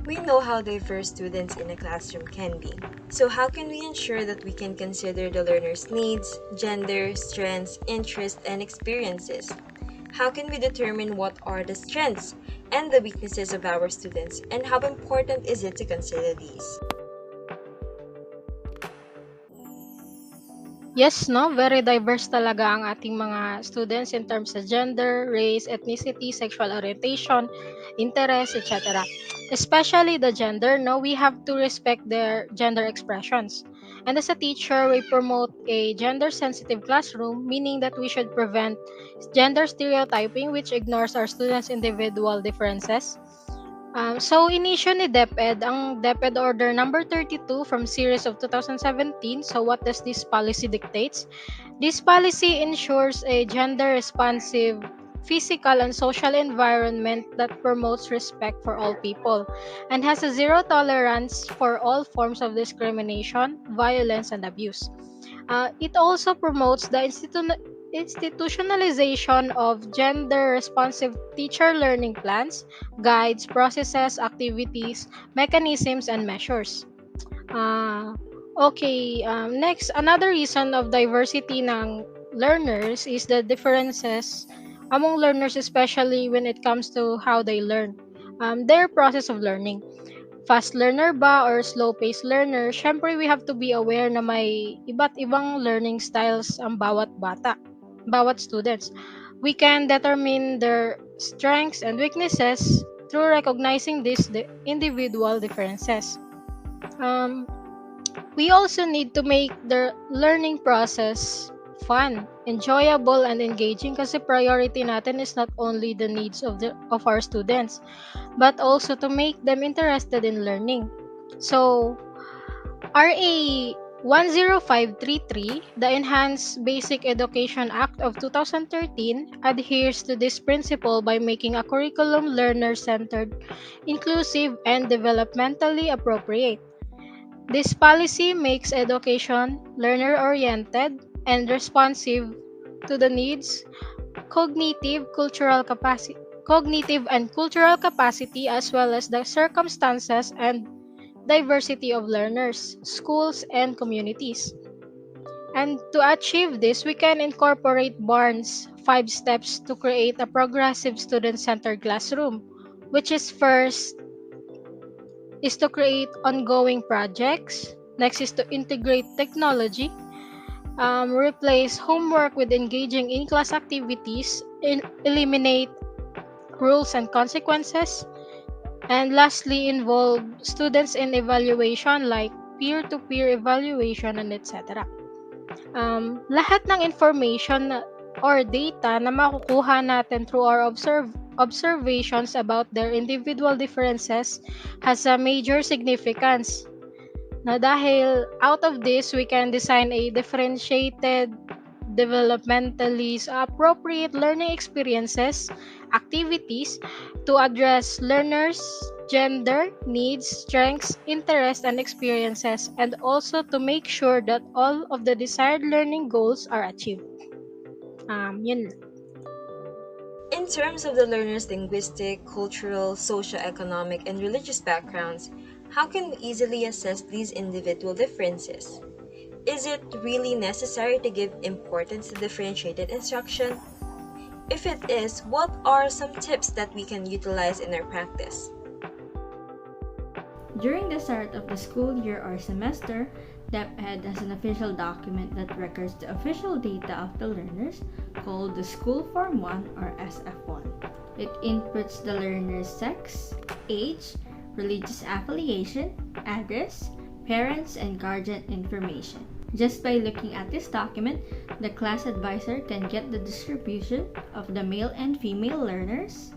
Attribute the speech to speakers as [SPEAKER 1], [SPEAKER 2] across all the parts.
[SPEAKER 1] We know how diverse students in a classroom can be. So how can we ensure that we can consider the learner's needs, gender, strengths, interests, and experiences? How can we determine what are the strengths and the weaknesses of our students, and how important is it to consider these?
[SPEAKER 2] Yes, no? Very diverse talaga ang ating mga students in terms of gender, race, ethnicity, sexual orientation, interest, etc. Especially the gender, no? We have to respect their gender expressions. And as a teacher, we promote a gender-sensitive classroom, meaning that we should prevent gender stereotyping, which ignores our students' individual differences. So inisyu ni DepEd ang DepEd Order number 32 from series of 2017. So what does this policy dictates? This policy ensures a gender-responsive physical and social environment that promotes respect for all people and has a zero tolerance for all forms of discrimination, violence, and abuse. It also promotes the institutionalization of gender-responsive teacher learning plans, guides, processes, activities, mechanisms, and measures. Next, another reason of diversity ng learners is the differences among learners, especially when it comes to how they learn. Their process of learning. Fast learner ba or slow-paced learner, syempre we have to be aware na may iba't ibang learning styles ang bawat bata, bawat students. We can determine their strengths and weaknesses through recognizing these individual differences. Um, we also need to make the learning process fun, enjoyable, and engaging kasi priority natin is not only the needs of our students, but also to make them interested in learning. So, RA 10533, the Enhanced Basic Education Act of 2013, adheres to this principle by making a curriculum learner-centered, inclusive, and developmentally appropriate. This policy makes education learner-oriented and responsive to the needs, cognitive and cultural capacity as well as the circumstances and diversity of learners, schools, and communities. And to achieve this, we can incorporate Barnes' 5 steps to create a progressive student-centered classroom, which is first is to create ongoing projects. Next is to integrate technology, replace homework with engaging in-class activities, eliminate rules and consequences, and lastly, involve students in evaluation like peer-to-peer evaluation and etc. Lahat ng information or data na makukuha natin through our observations about their individual differences has a major significance. Na dahil out of this, we can design a differentiated, developmentally appropriate learning experiences, activities to address learners' gender, needs, strengths, interests, and experiences, and also to make sure that all of the desired learning goals are achieved. Yun.
[SPEAKER 1] In terms of the learner's linguistic, cultural, socioeconomic, and religious backgrounds, how can we easily assess these individual differences? Is it really necessary to give importance to differentiated instruction? If it is, what are some tips that we can utilize in our practice?
[SPEAKER 3] During the start of the school year or semester, DepEd has an official document that records the official data of the learners called the School Form 1 or SF1. It inputs the learner's sex, age, religious affiliation, address, parents, and guardian information. Just by looking at this document, the class advisor can get the distribution of the male and female learners,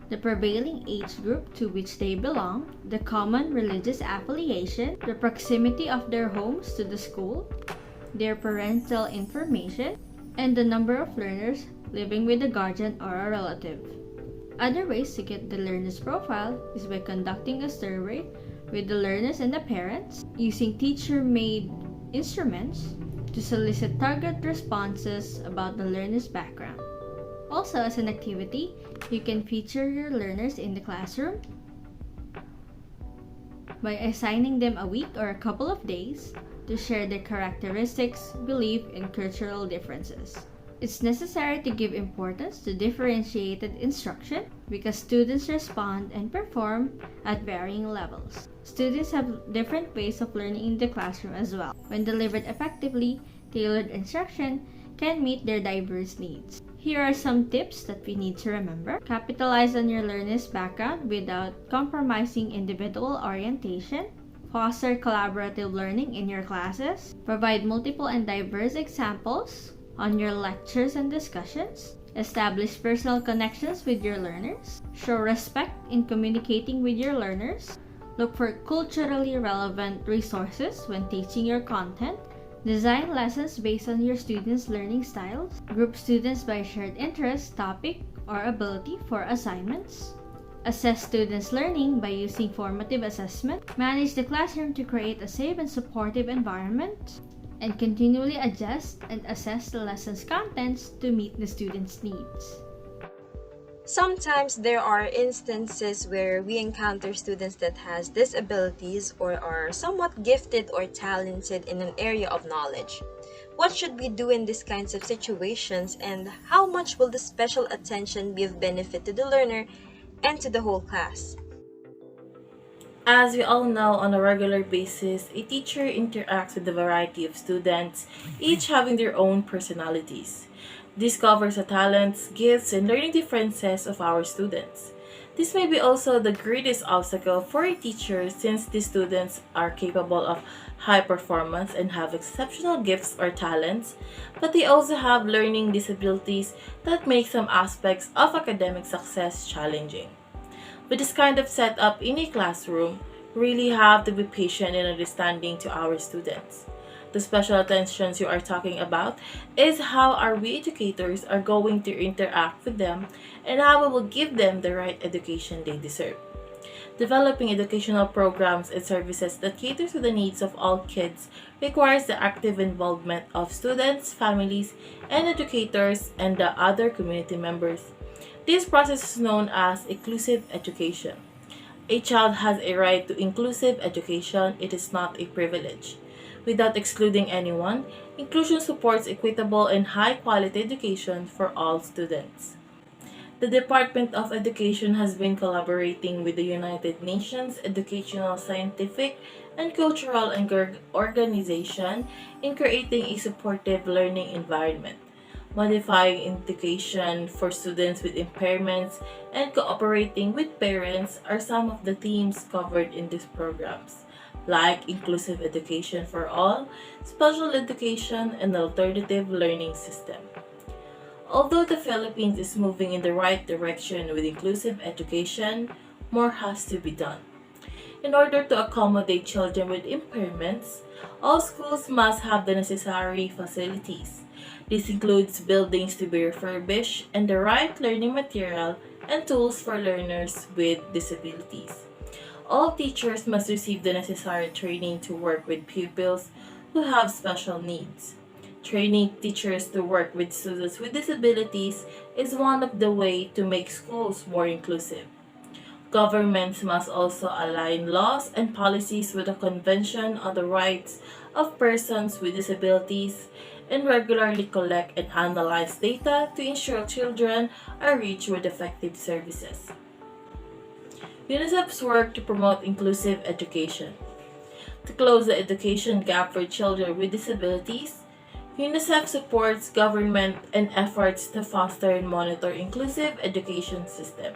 [SPEAKER 3] the prevailing age group to which they belong, the common religious affiliation, the proximity of their homes to the school, their parental information, and the number of learners living with a guardian or a relative. Other ways to get the learner's profile is by conducting a survey with the learners and the parents, using teacher-made instruments to solicit target responses about the learner's background. Also, as an activity, you can feature your learners in the classroom, by assigning them a week or a couple of days to share their characteristics, belief, and cultural differences. It's necessary to give importance to differentiated instruction because students respond and perform at varying levels. Students have different ways of learning in the classroom as well. When delivered effectively, tailored instruction can meet their diverse needs. Here are some tips that we need to remember. Capitalize on your learner's background without compromising individual orientation. Foster collaborative learning in your classes. Provide multiple and diverse examples on your lectures and discussions. Establish personal connections with your learners. Show respect in communicating with your learners. Look for culturally relevant resources when teaching your content. Design lessons based on your students' learning styles. Group students by shared interest, topic, or ability for assignments. Assess students' learning by using formative assessment. Manage the classroom to create a safe and supportive environment. And continually adjust and assess the lesson's contents to meet the students' needs.
[SPEAKER 1] Sometimes there are instances where we encounter students that has disabilities or are somewhat gifted or talented in an area of knowledge. What should we do in these kinds of situations, and how much will the special attention be of benefit to the learner and to the whole class?
[SPEAKER 4] As we all know, on a regular basis, a teacher interacts with a variety of students, each having their own personalities. This covers the talents, gifts, and learning differences of our students. This may be also the greatest obstacle for a teacher since these students are capable of high performance and have exceptional gifts or talents, but they also have learning disabilities that make some aspects of academic success challenging. With this kind of setup in a classroom, we really have to be patient in understanding to our students. The special attentions you are talking about is how our we educators are going to interact with them and how we will give them the right education they deserve. Developing educational programs and services that cater to the needs of all kids requires the active involvement of students, families, and educators and the other community members. This process is known as inclusive education. A child has a right to inclusive education. It is not a privilege. Without excluding anyone, inclusion supports equitable and high-quality education for all students. The Department of Education has been collaborating with the United Nations Educational, Scientific, and Cultural Organization in creating a supportive learning environment. Modifying education for students with impairments and cooperating with parents are some of the themes covered in these programs, like inclusive education for all, special education, and alternative learning system. Although the Philippines is moving in the right direction with inclusive education, more has to be done. In order to accommodate children with impairments, all schools must have the necessary facilities. This includes buildings to be refurbished and the right learning material and tools for learners with disabilities. All teachers must receive the necessary training to work with pupils who have special needs. Training teachers to work with students with disabilities is one of the ways to make schools more inclusive. Governments must also align laws and policies with the Convention on the Rights of Persons with Disabilities and regularly collect and analyze data to ensure children are reached with effective services. UNICEF's work to promote inclusive education. To close the education gap for children with disabilities, UNICEF supports government and efforts to foster and monitor inclusive education system.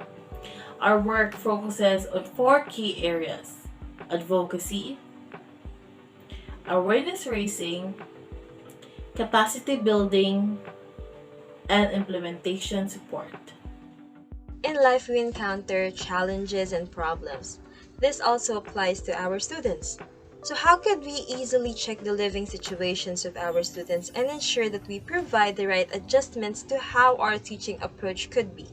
[SPEAKER 4] Our work focuses on 4 key areas: advocacy, awareness raising, capacity building, and implementation support.
[SPEAKER 1] In life, we encounter challenges and problems. This also applies to our students. So how could we easily check the living situations of our students and ensure that we provide the right adjustments to how our teaching approach could be?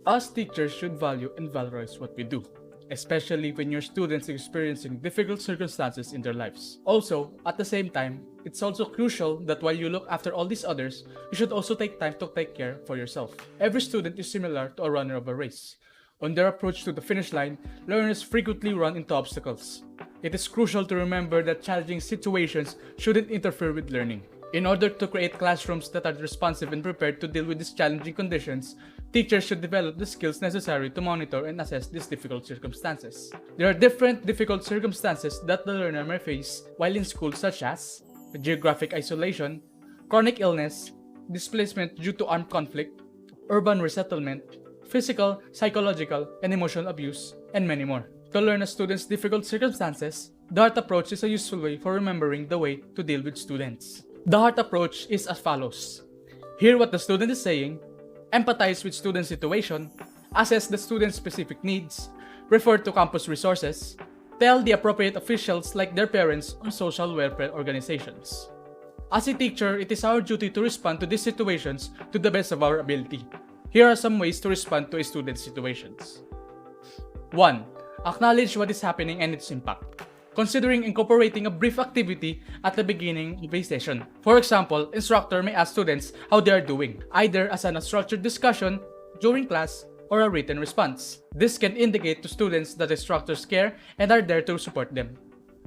[SPEAKER 5] Us teachers should value and valorize what we do, especially when your students are experiencing difficult circumstances in their lives. Also, at the same time, it's also crucial that while you look after all these others, you should also take time to take care for yourself. Every student is similar to a runner of a race. On their approach to the finish line, learners frequently run into obstacles. It is crucial to remember that challenging situations shouldn't interfere with learning. In order to create classrooms that are responsive and prepared to deal with these challenging conditions, teachers should develop the skills necessary to monitor and assess these difficult circumstances. There are different difficult circumstances that the learner may face while in school, such as geographic isolation, chronic illness, displacement due to armed conflict, urban resettlement, physical, psychological, and emotional abuse, and many more. To learn a student's difficult circumstances, the HEART approach is a useful way for remembering the way to deal with students. The HEART approach is as follows. Hear what the student is saying, empathize with student's situation, assess the student's specific needs, refer to campus resources, tell the appropriate officials like their parents or social welfare organizations. As a teacher, it is our duty to respond to these situations to the best of our ability. Here are some ways to respond to a student's situations. 1. Acknowledge what is happening and its impact. Considering incorporating a brief activity at the beginning of a session. For example, instructor may ask students how they are doing, either as an unstructured discussion during class or a written response. This can indicate to students that instructors care and are there to support them.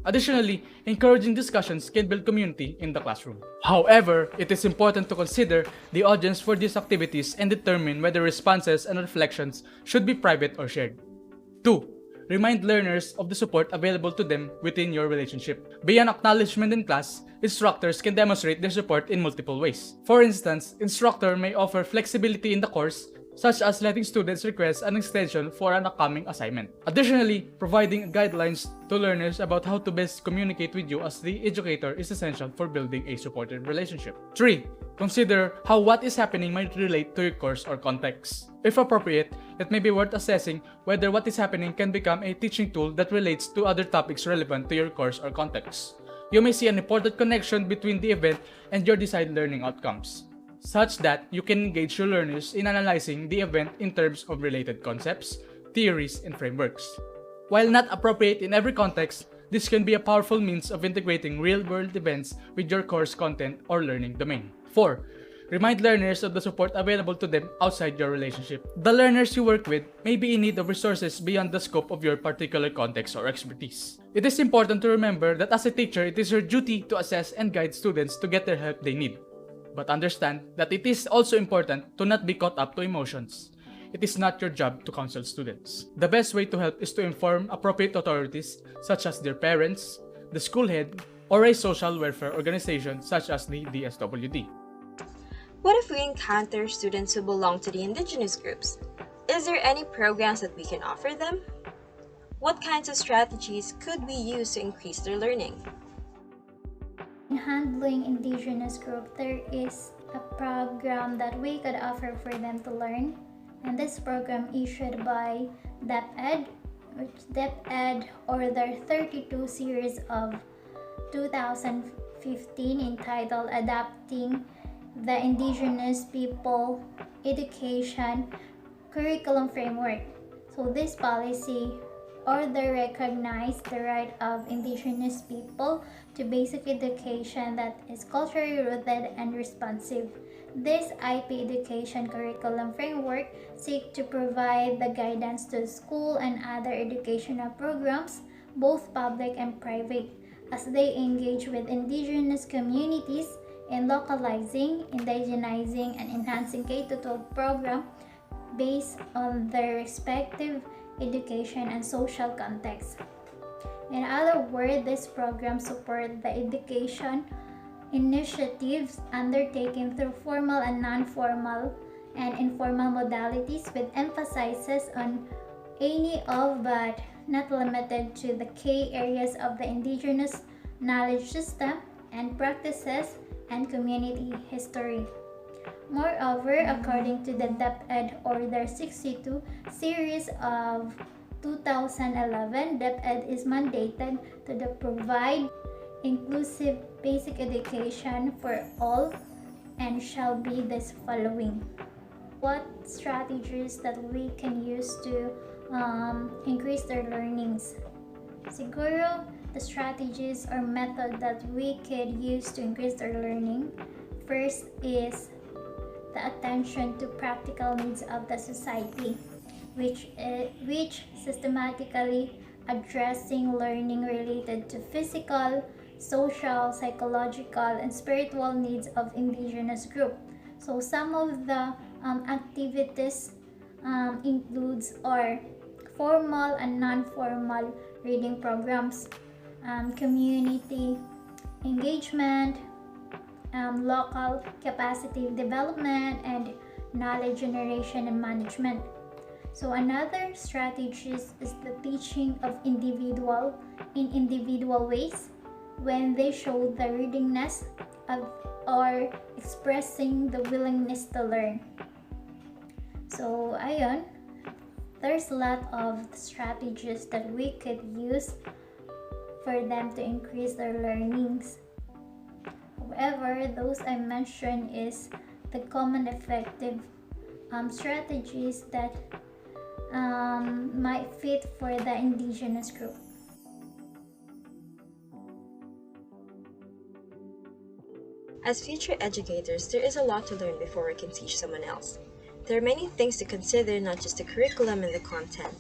[SPEAKER 5] Additionally, encouraging discussions can build community in the classroom. However, it is important to consider the audience for these activities and determine whether responses and reflections should be private or shared. 2. Remind learners of the support available to them within your relationship. Beyond acknowledgement in class, instructors can demonstrate their support in multiple ways. For instance, instructor may offer flexibility in the course, such as letting students request an extension for an upcoming assignment. Additionally, providing guidelines to learners about how to best communicate with you as the educator is essential for building a supportive relationship. 3. Consider how what is happening might relate to your course or context. If appropriate, it may be worth assessing whether what is happening can become a teaching tool that relates to other topics relevant to your course or context. You may see an important connection between the event and your desired learning outcomes, such that you can engage your learners in analyzing the event in terms of related concepts, theories, and frameworks. While not appropriate in every context, this can be a powerful means of integrating real-world events with your course content or learning domain. 4. Remind learners of the support available to them outside your relationship. The learners you work with may be in need of resources beyond the scope of your particular context or expertise. It is important to remember that as a teacher, it is your duty to assess and guide students to get the help they need. But understand that it is also important to not be caught up to emotions. It is not your job to counsel students. The best way to help is to inform appropriate authorities such as their parents, the school head, or a social welfare organization such as the DSWD.
[SPEAKER 1] What if we encounter students who belong to the indigenous groups? Is there any programs that we can offer them? What kinds of strategies could we use to increase their learning?
[SPEAKER 6] In handling indigenous group, there is a program that we could offer for them to learn, and this program issued by DepEd, which DepEd Order 32 series of 2015 entitled Adapting the Indigenous People Education Curriculum Framework. So this policy order recognized the right of indigenous people to basic education that is culturally rooted and responsive. This IP education curriculum framework seeks to provide the guidance to school and other educational programs, both public and private, as they engage with indigenous communities in localizing, indigenizing, and enhancing K-12 program based on their respective education and social context. In other words, this program supports the education initiatives undertaken through formal and non-formal and informal modalities with emphasis on any of but not limited to the key areas of the indigenous knowledge system and practices and community history. Moreover, according to the DepEd Order 62 series of 2011, DepEd is mandated to provide inclusive basic education for all and shall be this following. What strategies that we can use to increase their learnings? Siguro, the strategies or method that we could use to increase their learning, first is the attention to practical needs of the society. which systematically addressing learning related to physical, social, psychological, and spiritual needs of indigenous group. So some of the activities includes are formal and non-formal reading programs, community engagement, local capacity development, and knowledge generation and management. So another strategies is the teaching of individual in individual ways when they show the readiness of or expressing the willingness to learn. So ayun, there's a lot of strategies that we could use for them to increase their learnings. However, those I mentioned is the common effective strategies that might fit for the indigenous group.
[SPEAKER 1] As future educators, there is a lot to learn before we can teach someone else. There are many things to consider, not just the curriculum and the content.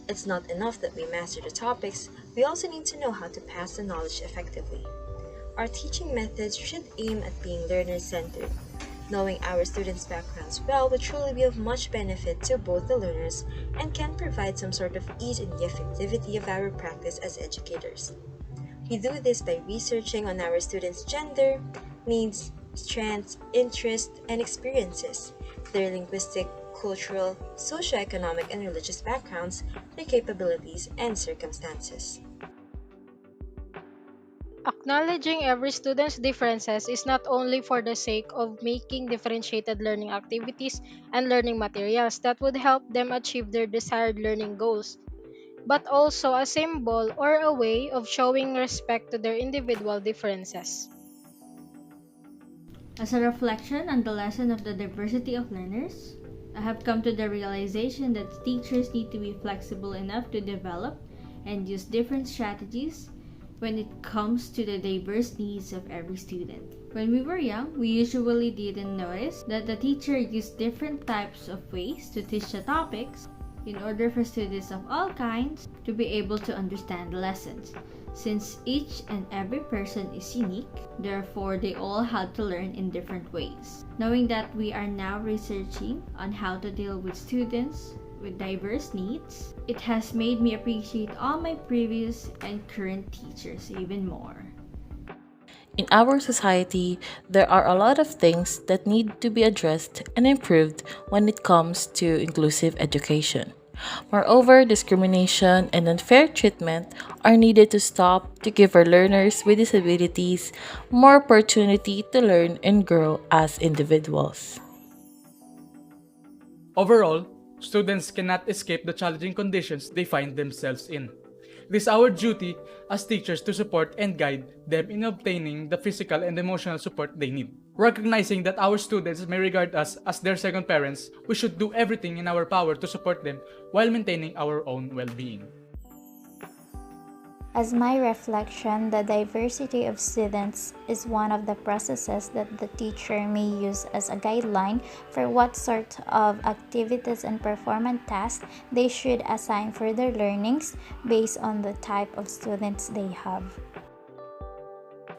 [SPEAKER 1] It's not enough that we master the topics, we also need to know how to pass the knowledge effectively. Our teaching methods should aim at being learner-centered. Knowing our students' backgrounds well will truly be of much benefit to both the learners and can provide some sort of ease in the effectivity of our practice as educators. We do this by researching on our students' gender, needs, strengths, interests, and experiences, their linguistic, cultural, socioeconomic, and religious backgrounds, their capabilities, and circumstances.
[SPEAKER 2] Acknowledging every student's differences is not only for the sake of making differentiated learning activities and learning materials that would help them achieve their desired learning goals, but also a symbol or a way of showing respect to their individual differences.
[SPEAKER 3] As a reflection on the lesson of the diversity of learners, I have come to the realization that teachers need to be flexible enough to develop and use different strategies when it comes to the diverse needs of every student. When we were young, we usually didn't notice that the teacher used different types of ways to teach the topics in order for students of all kinds to be able to understand the lessons. Since each and every person is unique, therefore they all had to learn in different ways. Knowing that we are now researching on how to deal with students with diverse needs, it has made me appreciate all my previous and current teachers even more.
[SPEAKER 4] In our society, there are a lot of things that need to be addressed and improved when it comes to inclusive education. Moreover, discrimination and unfair treatment are needed to stop to give our learners with disabilities more opportunity to learn and grow as individuals.
[SPEAKER 5] Overall, students cannot escape the challenging conditions they find themselves in. It is our duty as teachers to support and guide them in obtaining the physical and emotional support they need. Recognizing that our students may regard us as their second parents, we should do everything in our power to support them while maintaining our own well-being.
[SPEAKER 6] As my reflection, the diversity of students is one of the processes that the teacher may use as a guideline for what sort of activities and performance tasks they should assign for their learnings based on the type of students they have.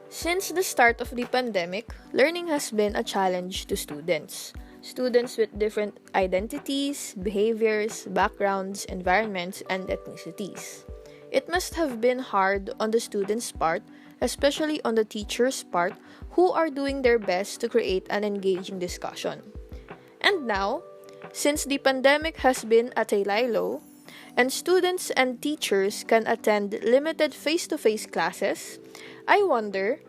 [SPEAKER 7] Since the start of the pandemic, learning has been a challenge to students. Students with different identities, behaviors, backgrounds, environments, and ethnicities. It must have been hard on the students' part, especially on the teachers' part, who are doing their best to create an engaging discussion. And now, since the pandemic has been at a lie low, and students and teachers can attend limited face-to-face classes, I wonder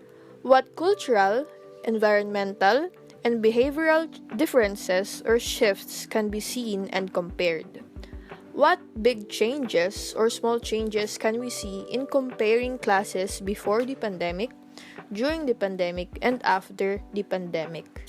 [SPEAKER 7] what cultural, environmental, and behavioral differences or shifts can be seen and compared. What big changes or small changes can we see in comparing classes before the pandemic, during the pandemic, and after the pandemic?